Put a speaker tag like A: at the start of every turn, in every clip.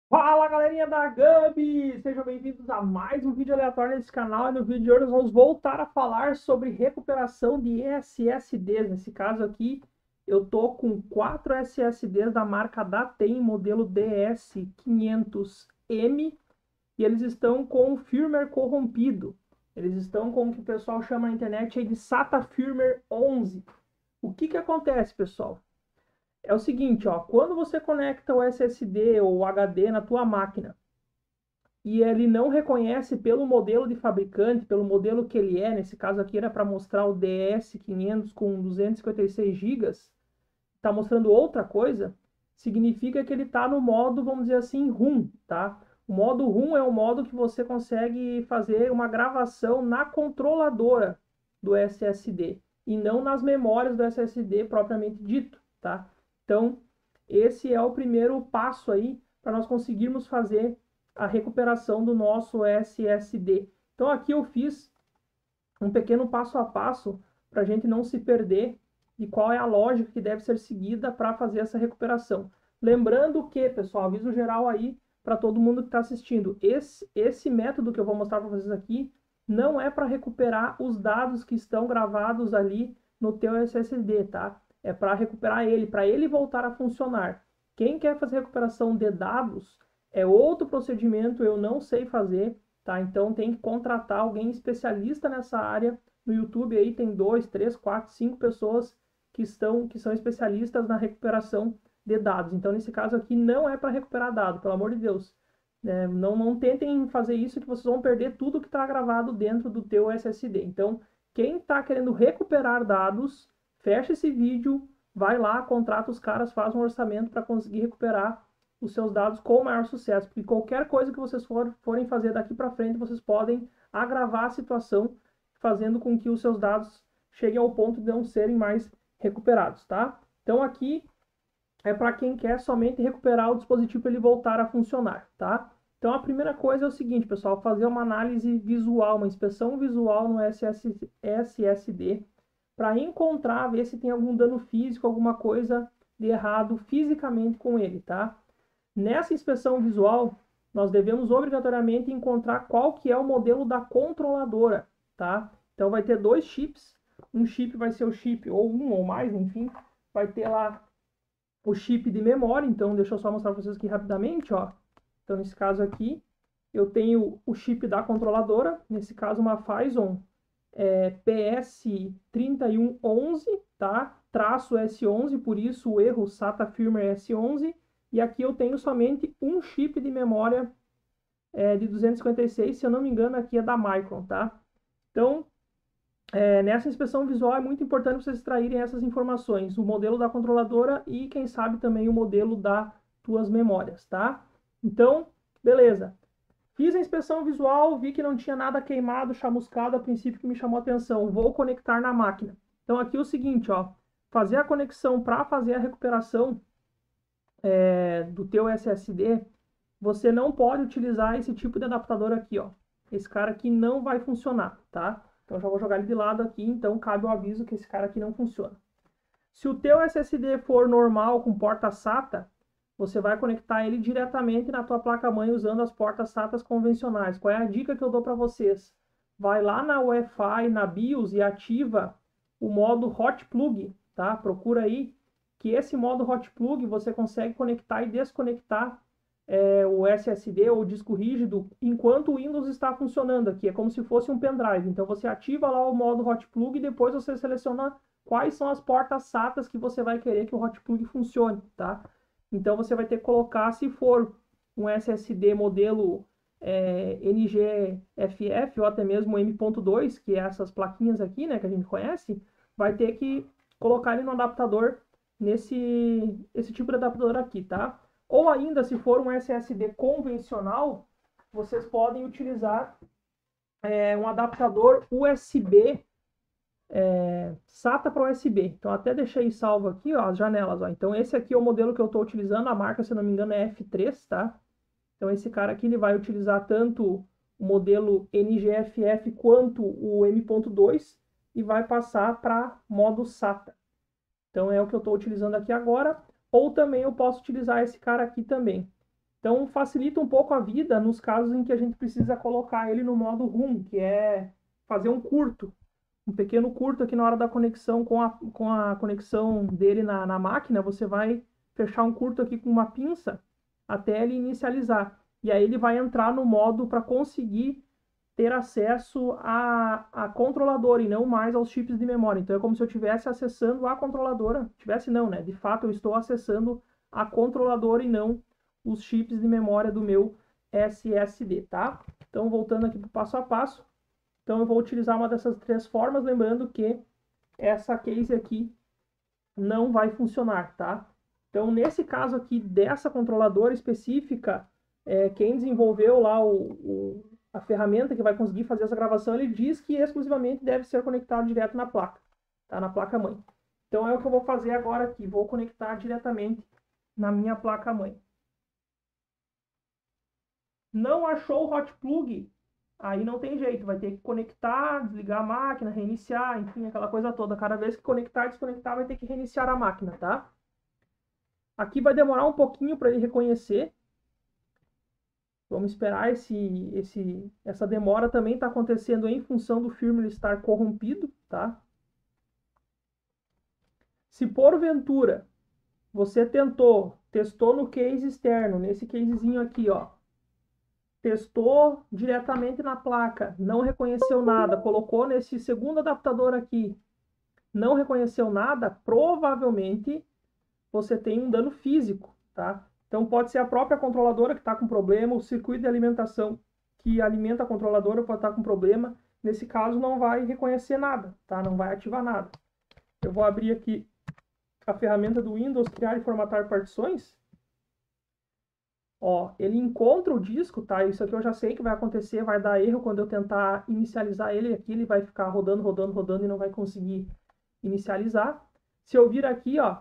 A: Fala galerinha da Gabi! Sejam bem-vindos a mais um vídeo aleatório nesse canal. E no vídeo de hoje nós vamos voltar a falar sobre recuperação de SSDs. Nesse caso aqui, eu tô com 4 SSDs da marca Datem, modelo DS500M, e eles estão com o firmware corrompido. Eles estão com o que o pessoal chama na internet aí de SATA Firmware 11. O que que acontece, pessoal? É o seguinte, ó, quando você conecta o SSD ou o HD na tua máquina e ele não reconhece pelo modelo de fabricante, pelo modelo que ele é, nesse caso aqui era para mostrar o DS500 com 256 GB, está mostrando outra coisa, significa que ele está no modo, vamos dizer assim, ROM, tá? O modo ROM é o modo que você consegue fazer uma gravação na controladora do SSD e não nas memórias do SSD propriamente dito, tá? Então, esse é o primeiro passo aí para nós conseguirmos fazer a recuperação do nosso SSD. Então, aqui eu fiz um pequeno passo a passo para a gente não se perder e qual é a lógica que deve ser seguida para fazer essa recuperação. Lembrando que, pessoal, aviso geral aí para todo mundo que está assistindo, esse método que eu vou mostrar para vocês aqui não é para recuperar os dados que estão gravados ali no teu SSD, tá? É para recuperar ele, para ele voltar a funcionar. Quem quer fazer recuperação de dados é outro procedimento, eu não sei fazer, tá? Então tem que contratar alguém especialista nessa área. No YouTube aí tem 2, 3, 4, 5 pessoas que são especialistas na recuperação de dados. Então nesse caso aqui não é para recuperar dado, pelo amor de Deus. Não tentem fazer isso que vocês vão perder tudo que está gravado dentro do teu SSD. Então quem está querendo recuperar dados, fecha esse vídeo, vai lá, contrata os caras, faz um orçamento para conseguir recuperar os seus dados com o maior sucesso, porque qualquer coisa que vocês forem fazer daqui para frente, vocês podem agravar a situação, fazendo com que os seus dados cheguem ao ponto de não serem mais recuperados, tá? Então aqui é para quem quer somente recuperar o dispositivo para ele voltar a funcionar, tá? Então a primeira coisa é o seguinte, pessoal, fazer uma análise visual, uma inspeção visual no SSD para encontrar, ver se tem algum dano físico, alguma coisa de errado fisicamente com ele, tá? Nessa inspeção visual, nós devemos obrigatoriamente encontrar qual que é o modelo da controladora, tá? Então vai ter dois chips, um chip vai ser o chip ou um ou mais, enfim, vai ter lá o chip de memória, então deixa eu só mostrar para vocês aqui rapidamente, ó. Então nesse caso aqui, eu tenho o chip da controladora, nesse caso uma Phison PS3111, tá? Traço S11, por isso o erro SATA firmware S11. E aqui eu tenho somente um chip de memória de 256, se eu não me engano, aqui é da Micron, tá? Então, nessa inspeção visual é muito importante vocês extraírem essas informações, o modelo da controladora e, quem sabe, também o modelo das tuas memórias, tá? Então, beleza. Fiz a inspeção visual, vi que não tinha nada queimado, chamuscado a princípio que me chamou a atenção. Vou conectar na máquina. Então aqui é o seguinte, ó, fazer a conexão para fazer a recuperação do teu SSD, você não pode utilizar esse tipo de adaptador aqui, ó. Esse cara aqui não vai funcionar, tá? Então já vou jogar ele de lado aqui, então cabe o aviso que esse cara aqui não funciona. Se o teu SSD for normal com porta SATA, você vai conectar ele diretamente na tua placa-mãe usando as portas SATA convencionais. Qual é a dica que eu dou para vocês? Vai lá na Wi-Fi, na BIOS e ativa o modo Hot Plug, tá? Procura aí que esse modo Hot Plug você consegue conectar e desconectar o SSD ou o disco rígido enquanto o Windows está funcionando aqui. É como se fosse um pendrive. Então você ativa lá o modo Hot Plug e depois você seleciona quais são as portas SATAs que você vai querer que o Hot Plug funcione, tá? Então você vai ter que colocar, se for um SSD modelo NGFF ou até mesmo M.2, que é essas plaquinhas aqui, né, que a gente conhece, vai ter que colocar ele no adaptador esse tipo de adaptador aqui, tá? Ou ainda, se for um SSD convencional, vocês podem utilizar um adaptador USB SATA para USB. Então até deixei salvo aqui, ó, as janelas, ó. Então esse aqui é o modelo que eu estou utilizando, a marca, se não me engano, é F3, tá? Então esse cara aqui ele vai utilizar tanto o modelo NGFF quanto o M.2 e vai passar para modo SATA. Então é o que eu estou utilizando aqui agora, ou também eu posso utilizar esse cara aqui também. Então facilita um pouco a vida nos casos em que a gente precisa colocar ele no modo ROM, que é fazer um pequeno curto aqui na hora da conexão com a conexão dele na máquina, você vai fechar um curto aqui com uma pinça até ele inicializar. E aí ele vai entrar no modo para conseguir ter acesso a controladora e não mais aos chips de memória. Então é como se eu estivesse acessando a controladora. Tivesse não, né? De fato eu estou acessando a controladora e não os chips de memória do meu SSD, tá? Então voltando aqui para o passo a passo. Então eu vou utilizar uma dessas três formas, lembrando que essa case aqui não vai funcionar, tá? Então nesse caso aqui dessa controladora específica, quem desenvolveu lá a ferramenta que vai conseguir fazer essa gravação, ele diz que exclusivamente deve ser conectado direto na placa, tá? Na placa-mãe. Então é o que eu vou fazer agora aqui, vou conectar diretamente na minha placa-mãe. Não achou o hot plug? Aí não tem jeito, vai ter que conectar, desligar a máquina, reiniciar, enfim, aquela coisa toda. Cada vez que conectar e desconectar, vai ter que reiniciar a máquina, tá? Aqui vai demorar um pouquinho para ele reconhecer. Vamos esperar essa demora também está acontecendo em função do firmware estar corrompido, tá? Se porventura você testou no case externo, nesse casezinho aqui, ó, testou diretamente na placa, não reconheceu nada, colocou nesse segundo adaptador aqui, não reconheceu nada, provavelmente você tem um dano físico, tá? Então pode ser a própria controladora que está com problema, o circuito de alimentação que alimenta a controladora pode estar com problema. Nesse caso não vai reconhecer nada, tá? Não vai ativar nada. Eu vou abrir aqui a ferramenta do Windows, criar e formatar partições. Ó, ele encontra o disco, tá? Isso aqui eu já sei que vai acontecer, vai dar erro quando eu tentar inicializar ele aqui, ele vai ficar rodando, rodando, rodando e não vai conseguir inicializar. Se eu vir aqui, ó,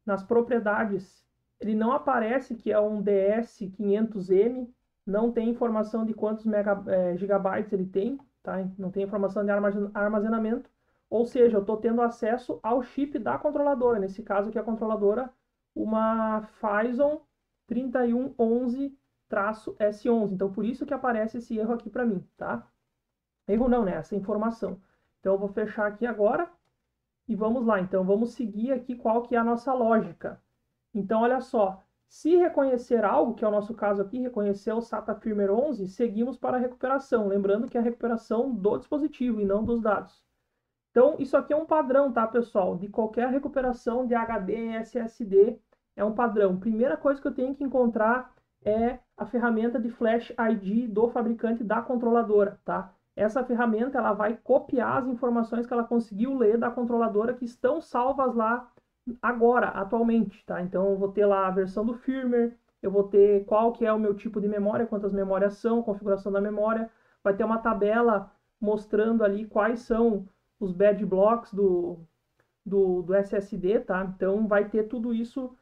A: nas propriedades, ele não aparece que é um DS500M, não tem informação de quantos gigabytes ele tem, tá? Não tem informação de armazenamento, ou seja, eu estou tendo acesso ao chip da controladora, nesse caso aqui a controladora, uma Phison 3111-S11, então por isso que aparece esse erro aqui para mim, tá? Erro não, né? Essa informação. Então eu vou fechar aqui agora, e vamos lá, então vamos seguir aqui qual que é a nossa lógica. Então, olha só, se reconhecer algo, que é o nosso caso aqui, reconhecer o SATA Firmware 11, seguimos para a recuperação, lembrando que é a recuperação do dispositivo e não dos dados. Então, isso aqui é um padrão, tá, pessoal? De qualquer recuperação de HD e SSD, é um padrão. Primeira coisa que eu tenho que encontrar é a ferramenta de Flash ID do fabricante da controladora, tá? Essa ferramenta ela vai copiar as informações que ela conseguiu ler da controladora que estão salvas lá agora, atualmente, tá? Então eu vou ter lá a versão do firmware, eu vou ter qual que é o meu tipo de memória, quantas memórias são, configuração da memória, vai ter uma tabela mostrando ali quais são os bad blocks do SSD, tá? Então vai ter tudo isso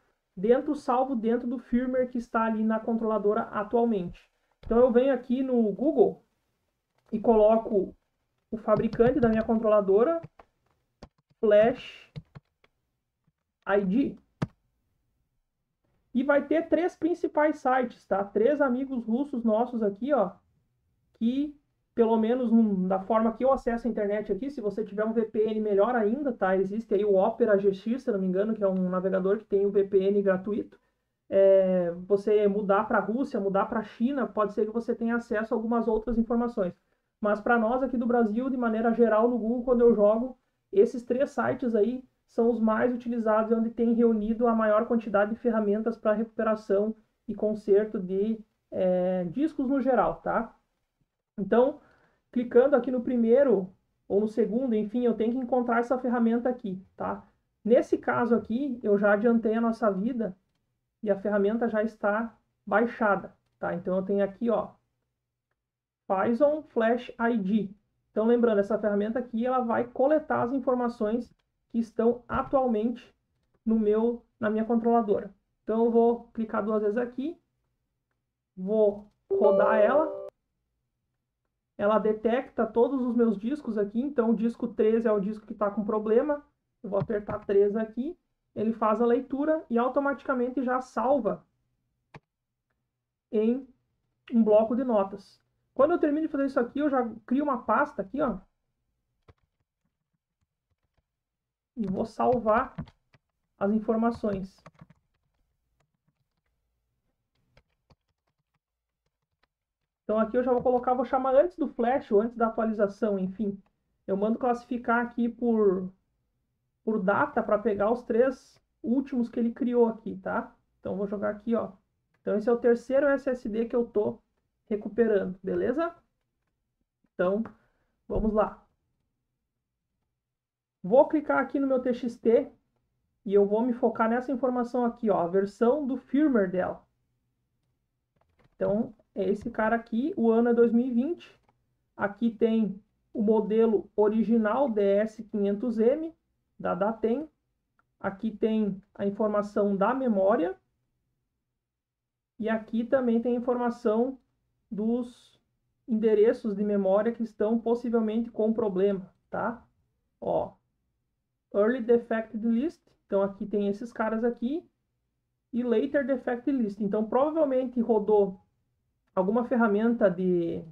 A: salvo dentro do firmware que está ali na controladora atualmente. Então eu venho aqui no Google e coloco o fabricante da minha controladora, Flash ID. E vai ter três principais sites, tá? Três amigos russos nossos aqui, ó, que pelo menos da forma que eu acesso a internet aqui, se você tiver um VPN melhor ainda, tá? Existe aí o Opera GX, se não me engano, que é um navegador que tem o VPN gratuito. Você mudar para a Rússia, mudar para a China, pode ser que você tenha acesso a algumas outras informações. Mas para nós aqui do Brasil, de maneira geral, no Google, quando eu jogo, esses três sites aí são os mais utilizados, onde tem reunido a maior quantidade de ferramentas para recuperação e conserto de discos no geral, tá? Então, clicando aqui no primeiro ou no segundo, enfim, eu tenho que encontrar essa ferramenta aqui, tá? Nesse caso aqui, eu já adiantei a nossa vida e a ferramenta já está baixada, tá? Então eu tenho aqui, ó, Phison Flash ID. Então lembrando, essa ferramenta aqui, ela vai coletar as informações que estão atualmente na minha controladora. Então eu vou clicar duas vezes aqui, vou rodar ela. Ela detecta todos os meus discos aqui, então o disco 13 é o disco que está com problema. Eu vou apertar 13 aqui, ele faz a leitura e automaticamente já salva em um bloco de notas. Quando eu termino de fazer isso aqui, eu já crio uma pasta aqui, ó. E vou salvar as informações. Então aqui eu já vou colocar, vou chamar antes do flash ou antes da atualização, enfim. Eu mando classificar aqui por data para pegar os 3 últimos que ele criou aqui, tá? Então vou jogar aqui, ó. Então esse é o terceiro SSD que eu tô recuperando, beleza? Então, vamos lá. Vou clicar aqui no meu TXT e eu vou me focar nessa informação aqui, ó, a versão do firmware dela. Então, é esse cara aqui, o ano é 2020. Aqui tem o modelo original DS500M da Datem. Aqui tem a informação da memória. E aqui também tem a informação dos endereços de memória que estão possivelmente com problema, tá? Ó, Early Defected List. Então aqui tem esses caras aqui. E Later Defected List. Então provavelmente rodou alguma ferramenta de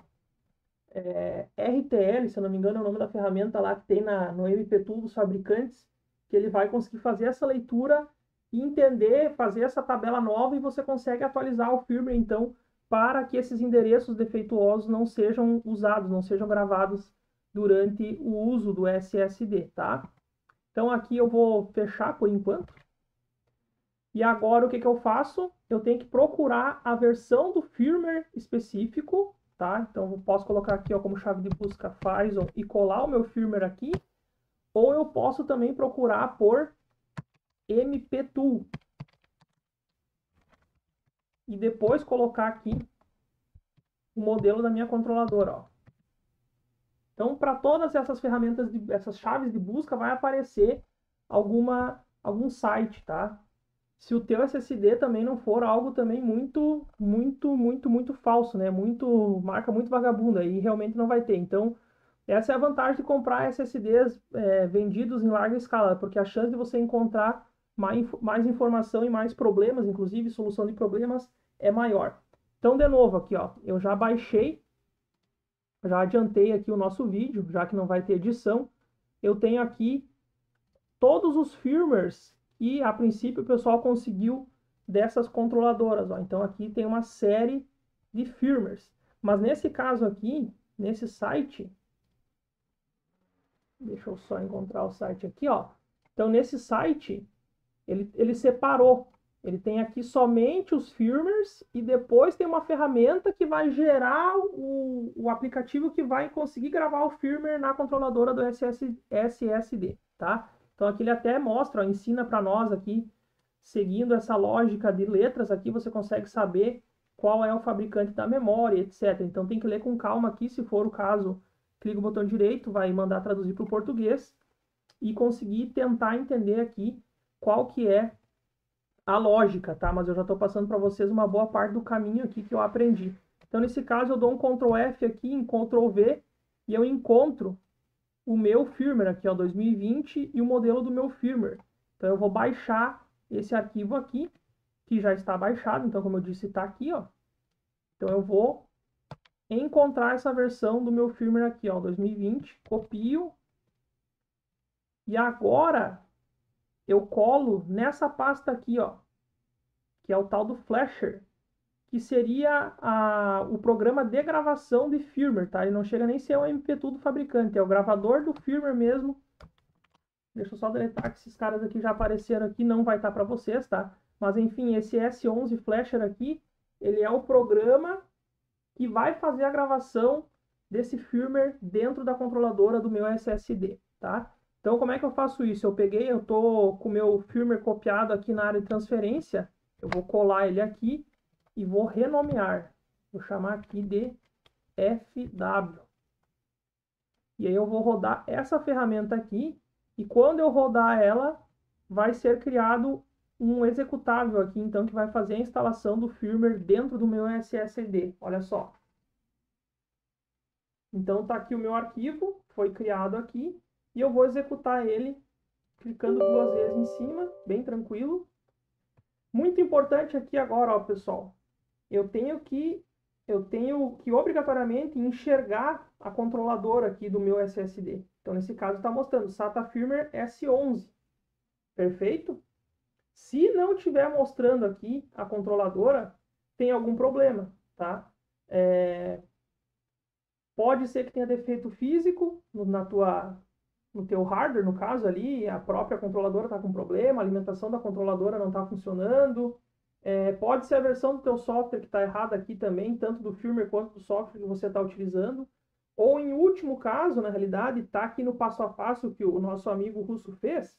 A: RTL, se eu não me engano é o nome da ferramenta lá que tem no MP-Tool dos fabricantes, que ele vai conseguir fazer essa leitura e entender, fazer essa tabela nova e você consegue atualizar o firmware, então, para que esses endereços defeituosos não sejam usados, não sejam gravados durante o uso do SSD, tá? Então aqui eu vou fechar por enquanto. E agora o que eu faço? Eu tenho que procurar a versão do firmware específico, tá? Então eu posso colocar aqui, ó, como chave de busca Phison e colar o meu firmware aqui, ou eu posso também procurar por MP-Tool e depois colocar aqui o modelo da minha controladora, ó. Então, para todas essas ferramentas, essas chaves de busca, vai aparecer algum site, tá? Se o teu SSD também não for algo também muito falso, né? Marca muito vagabunda, aí realmente não vai ter. Então, essa é a vantagem de comprar SSDs vendidos em larga escala, porque a chance de você encontrar mais informação e mais problemas, inclusive solução de problemas, é maior. Então, de novo aqui, ó, eu já baixei, já adiantei aqui o nosso vídeo, já que não vai ter edição. Eu tenho aqui todos os firmwares e a princípio o pessoal conseguiu dessas controladoras, ó. Então aqui tem uma série de firmwares. Mas nesse caso aqui, nesse site, deixa eu só encontrar o site aqui, ó. Então nesse site, ele separou. Ele tem aqui somente os firmwares e depois tem uma ferramenta que vai gerar o aplicativo que vai conseguir gravar o firmware na controladora do SSD, tá? Então aqui ele até mostra, ó, ensina para nós aqui, seguindo essa lógica de letras aqui, você consegue saber qual é o fabricante da memória, etc. Então tem que ler com calma aqui, se for o caso, clica o botão direito, vai mandar traduzir para o português e conseguir tentar entender aqui qual que é a lógica, tá? Mas eu já estou passando para vocês uma boa parte do caminho aqui que eu aprendi. Então nesse caso eu dou um Ctrl F aqui, um Ctrl V e eu encontro o meu firmware aqui, ó, 2020 e o modelo do meu firmware. Então eu vou baixar esse arquivo aqui, que já está baixado, então como eu disse, está aqui, ó. Então eu vou encontrar essa versão do meu firmware aqui, ó, 2020, copio. E agora eu colo nessa pasta aqui, ó, que é o tal do Flasher, que seria o programa de gravação de firmware, tá? Ele não chega nem a ser o MP-Tool do fabricante, é o gravador do firmware mesmo. Deixa eu só deletar que esses caras aqui já apareceram aqui, não vai estar para vocês, tá? Mas enfim, esse S11 Flasher aqui, ele é o programa que vai fazer a gravação desse firmware dentro da controladora do meu SSD, tá? Então como é que eu faço isso? Eu tô com o meu firmware copiado aqui na área de transferência, eu vou colar ele aqui e vou renomear. Vou chamar aqui de FW. E aí eu vou rodar essa ferramenta aqui e quando eu rodar ela, vai ser criado um executável aqui, então, que vai fazer a instalação do firmware dentro do meu SSD. Olha só. Então tá aqui o meu arquivo, foi criado aqui, e eu vou executar ele clicando 2 vezes em cima, bem tranquilo. Muito importante aqui agora, ó, pessoal. eu tenho que obrigatoriamente enxergar a controladora aqui do meu SSD. Então, nesse caso, está mostrando SATA Firmware S11. Perfeito? Se não estiver mostrando aqui a controladora, tem algum problema, tá? Pode ser que tenha defeito físico no teu hardware, no caso ali, a própria controladora está com problema, a alimentação da controladora não está funcionando. Pode ser a versão do teu software que está errada aqui também, tanto do firmware quanto do software que você está utilizando. Ou, em último caso, na realidade, está aqui no passo a passo que o nosso amigo russo fez.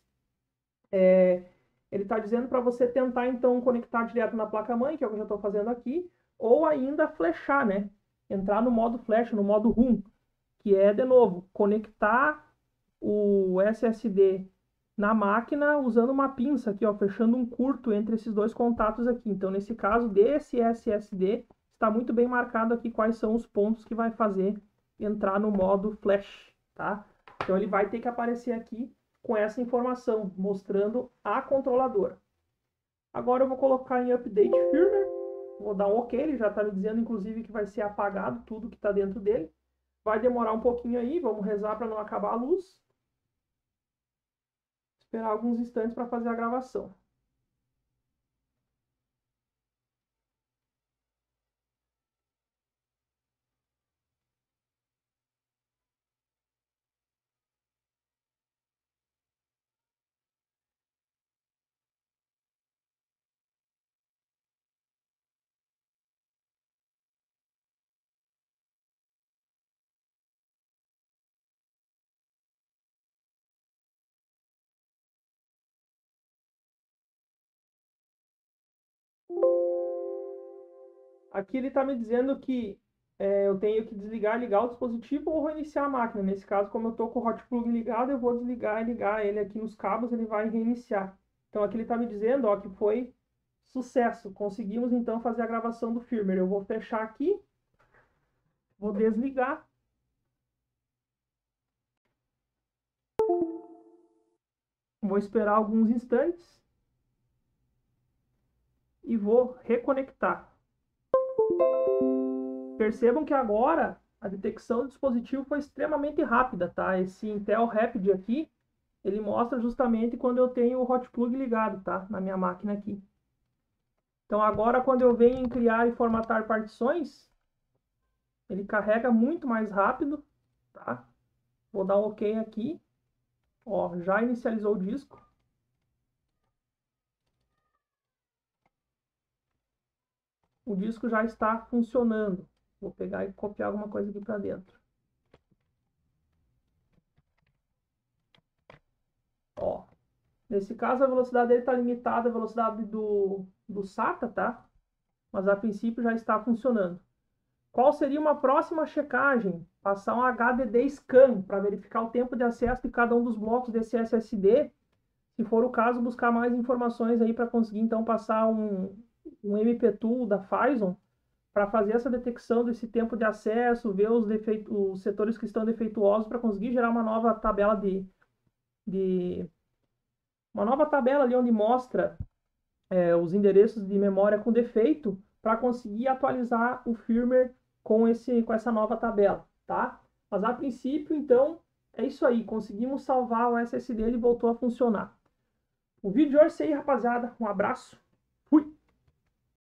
A: Ele está dizendo para você tentar, então, conectar direto na placa-mãe, que é o que eu já estou fazendo aqui, ou ainda flashar, né? Entrar no modo flash, no modo ROM, que é, de novo, conectar o SSD na máquina usando uma pinça aqui, ó, fechando um curto entre esses dois contatos aqui. Então, nesse caso desse SSD, está muito bem marcado aqui quais são os pontos que vai fazer entrar no modo flash, tá? Então, ele vai ter que aparecer aqui com essa informação, mostrando a controladora. Agora eu vou colocar em Update Firmware, vou dar um OK, ele já está me dizendo, inclusive, que vai ser apagado tudo que está dentro dele. Vai demorar um pouquinho aí, vamos rezar para não acabar a luz. Esperar alguns instantes para fazer a gravação. Aqui ele está me dizendo que eu tenho que desligar e ligar o dispositivo ou reiniciar a máquina. Nesse caso, como eu estou com o hot plug ligado, eu vou desligar e ligar ele aqui nos cabos, ele vai reiniciar. Então aqui ele está me dizendo, ó, que foi sucesso. Conseguimos então fazer a gravação do firmware. Eu vou fechar aqui, vou desligar. Vou esperar alguns instantes e vou reconectar. Percebam que agora a detecção do dispositivo foi extremamente rápida, tá? Esse Intel Rapid aqui, ele mostra justamente quando eu tenho o hot plug ligado, tá? Na minha máquina aqui. Então agora, quando eu venho em criar e formatar partições, ele carrega muito mais rápido, tá? Vou dar um OK aqui. Ó, já inicializou o disco. O disco já está funcionando. Vou pegar e copiar alguma coisa aqui para dentro. Ó, nesse caso a velocidade dele está limitada à velocidade do SATA, tá? Mas a princípio já está funcionando. Qual seria uma próxima checagem? Passar um HDD scan para verificar o tempo de acesso de cada um dos blocos desse SSD. Se for o caso, buscar mais informações aí para conseguir então passar um MP-Tool da Phison para fazer essa detecção desse tempo de acesso, ver os setores que estão defeituosos para conseguir gerar uma nova tabela uma nova tabela ali onde mostra os endereços de memória com defeito para conseguir atualizar o firmware com essa nova tabela, tá? Mas a princípio, então, é isso aí. Conseguimos salvar o SSD, ele voltou a funcionar. O vídeo de hoje é isso aí, rapaziada. Um abraço.